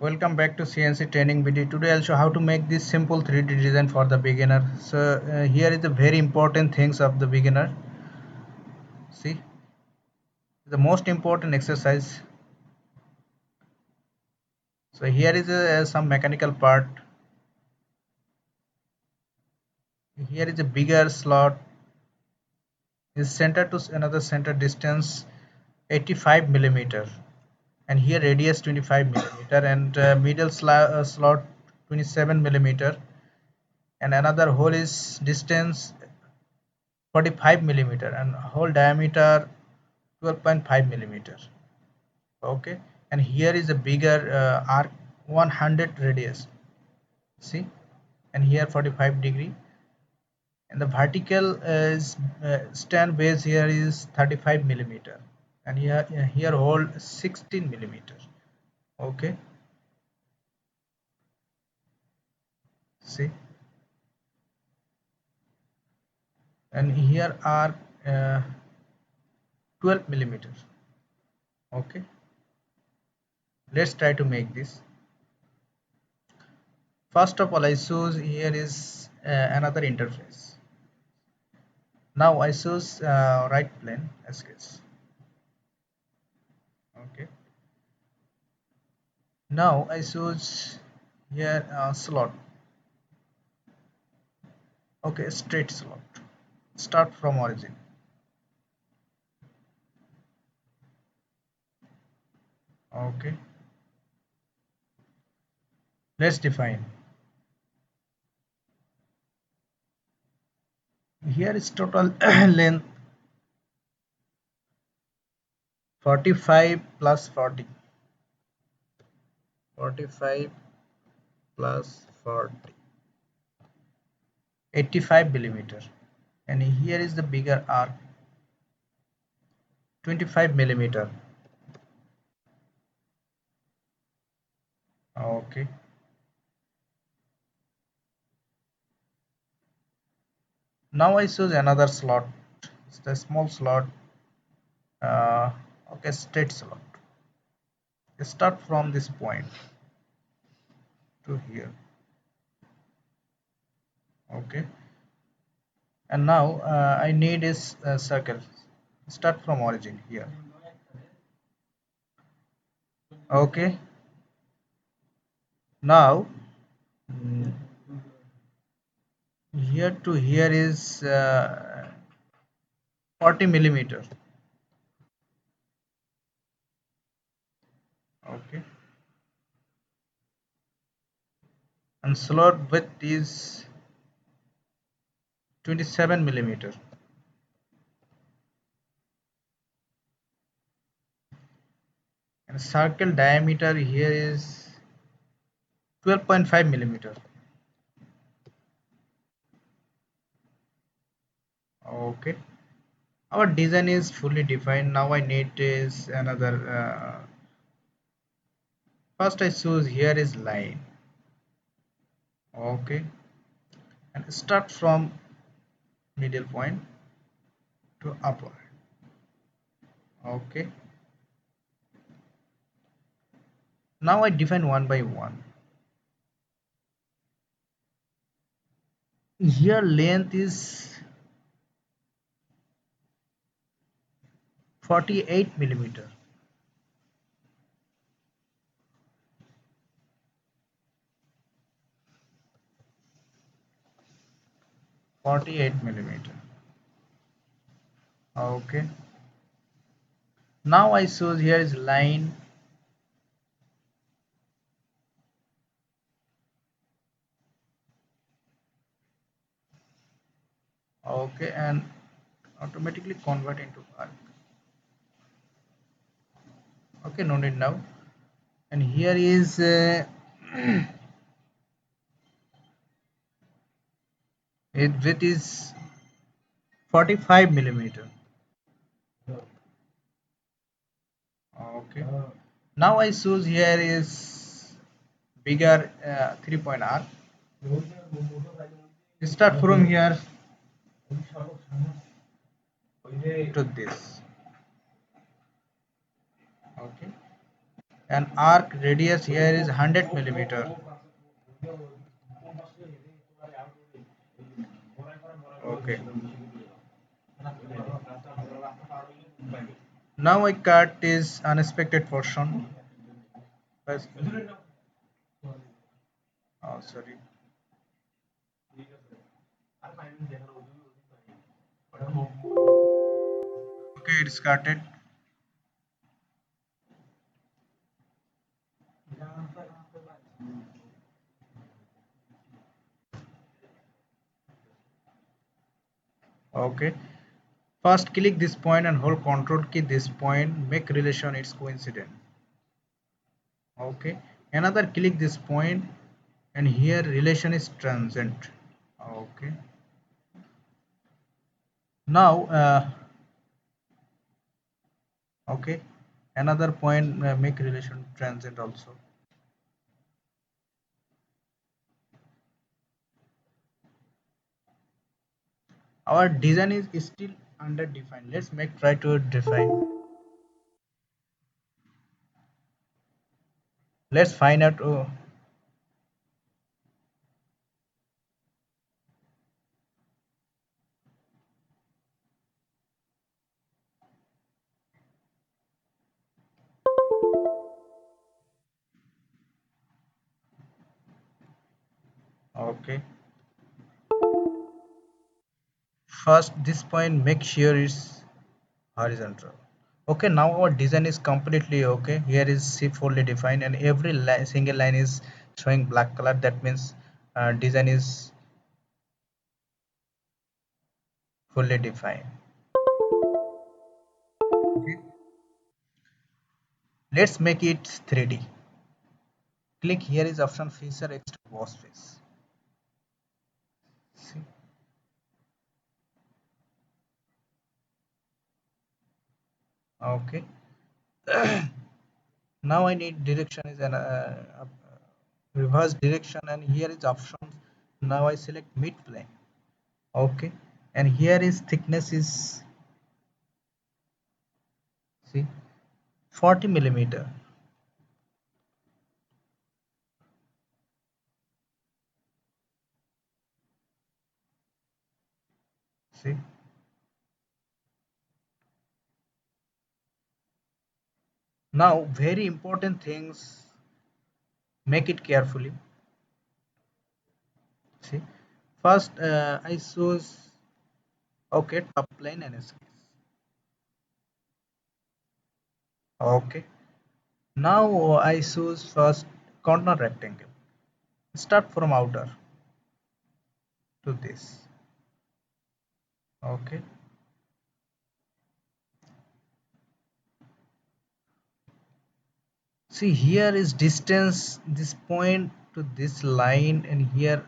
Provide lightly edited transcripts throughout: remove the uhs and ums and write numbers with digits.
Welcome back to CNC training video. Today I'll show how to make this simple 3D design for the beginner. So here is the very important things of the beginner. See, the most important exercise. So here is some mechanical part. Here is a bigger slot. Is center to another center distance 85 millimeter, and here radius 25 millimeter, and middle slot 27 millimeter, and another hole is distance 45 millimeter, and hole diameter 12.5 millimeter. Okay, and here is a bigger arc 100 radius. See, and here 45 degree, and the vertical is stand base here is 35 millimeter, and here hole 16 millimeter. Okay, see, and here are 12 millimeter. Okay, let's try to make this. First of all, I choose here is another interface. Now I choose right plane sketch. Okay, now I choose here slot. Okay, straight slot. Start from origin. Okay, let's define. Here is total length 45 plus 40. 45 plus 40. 85 millimeter. And here is the bigger arc 25 millimeter. Okay. Now I choose another slot. It's the small slot. Uh, okay, straight slot. Start from this point to here. Okay, and now I need is a circle. Start from origin here. Okay, now mm, here to here is 40 millimeter. Okay, and slot width is 27 millimeter, and circle diameter here is 12.5 millimeter. Okay, our design is fully defined. Now I need is another first I choose here is line. Okay, and start from middle point to upward. Okay, now I define one by one. Here length is 48 millimeter. 48 millimeter. Okay, now I choose here is line. Okay, and automatically convert into arc. Okay, no need now. And here is it width is 45 millimeter. Okay, now I choose here is bigger 3-point arc. Start from here to this. Okay, and arc radius here is 100 millimeter. Okay, now I cut is unexpected portion. First- oh sorry. Okay, it's cutted. Okay, first click this point and hold control key this point, make relation it's coincident. Okay, another click this point and here relation is transient. Okay, now okay, another point make relation transient also. Our design is still under defined. Let's make try to define. Let's find out. Okay, first this point make sure it's horizontal. Okay, now our design is completely okay. Here is C fully defined and every single line is showing black color. That means design is fully defined. Okay. Let's make it 3D. Click here is option feature extrude boss face. See? Okay. Now I need direction is an reverse direction and here is options. Now I select mid plane. Okay, and here is thickness is see 40 millimeter. See, now very important things, make it carefully. See, first I choose okay top plane and escape. Okay, now I choose first corner rectangle. Start from outer to this. Okay, see here is distance this point to this line and here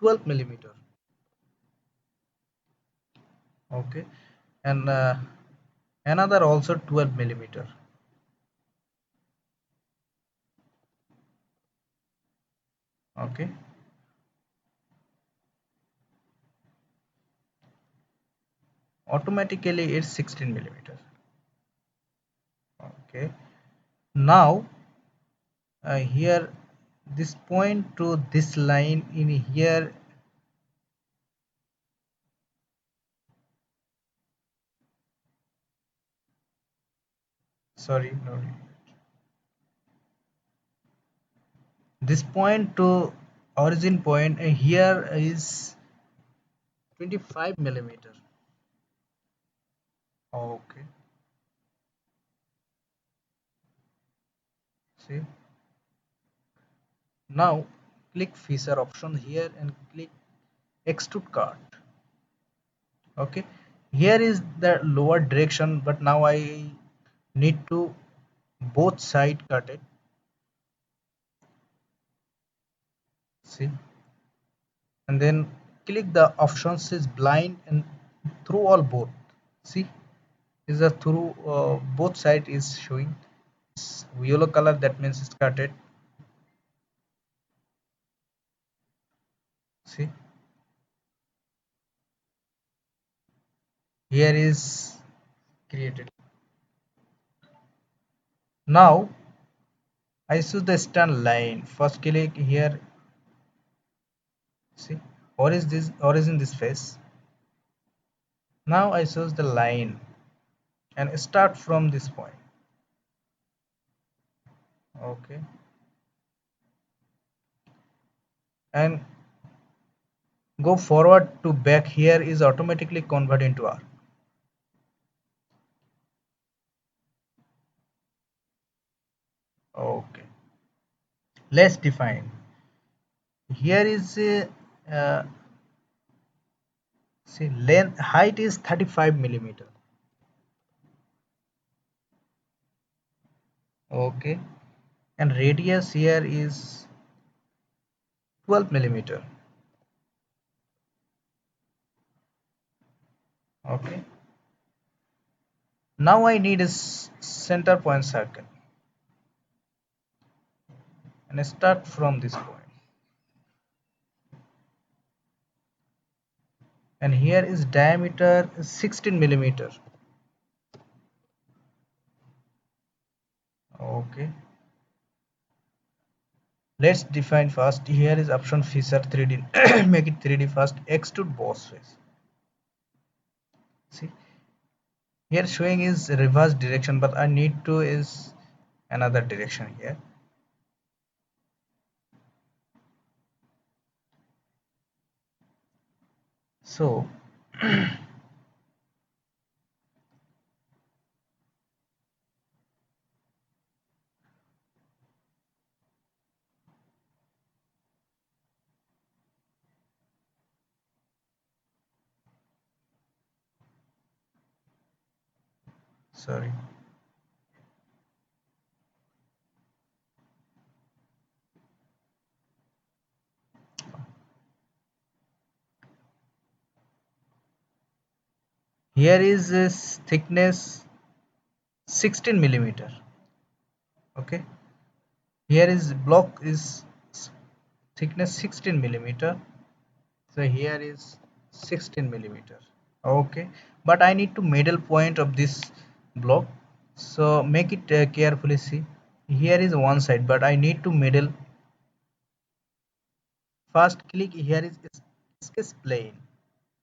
12 millimeter. Okay, and another also 12 millimeter. Okay, automatically it's 16 millimeter. Okay, now here this point to this line in here, sorry no, this point to origin point here is 25 millimeter. Okay, see, now click feature option here and click extrude cart. Okay, here is the lower direction but now I need to both side cut it. See, and then click the options is blind and through all both. See, is a through both side is showing it's yellow color, that means it's cut it. See, here is created. Now I choose the stand line. First click here. See, origin this face. Now I choose the line and start from this point. Okay, and go forward to back. Here is automatically convert into arc. Okay, let's define. Here is uh, see, length height is 35 millimeter. Okay, and radius here is 12 millimeter. Okay, now I need a center point circle and start from this point. And here is diameter 16 millimeter. Okay, let's define first. Here is option feature 3D. Make it 3D first. Extrude boss face. See, here showing is reverse direction, but I need to is another direction here. So sorry. Here is this thickness 16 millimeter. Okay. Here is block is thickness 16 millimeter. So here is 16 millimeter. Okay, but I need to middle point of this block, so make it carefully. See, here is one side, but I need to middle. First click here is sketch plane,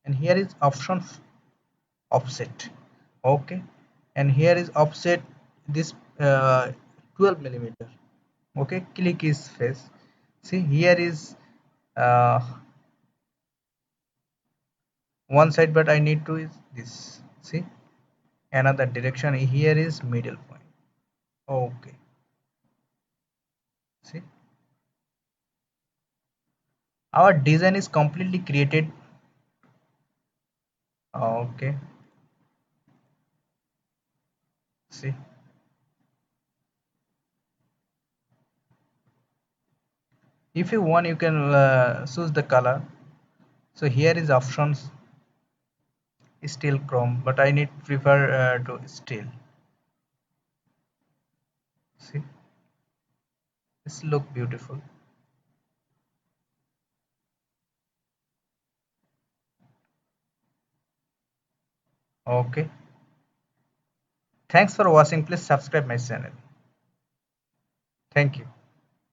and here is option offset. Okay, and here is offset this 12 millimeter. Okay, click is face. See, here is uh, one side, but I need to is this. See, another direction. Here is middle point. Okay, see, our design is completely created. Okay, see, if you want you can choose the color. So here is options steel chrome, but I need prefer to steel. See, this look beautiful. Okay, thanks for watching. Please subscribe my channel. Thank you.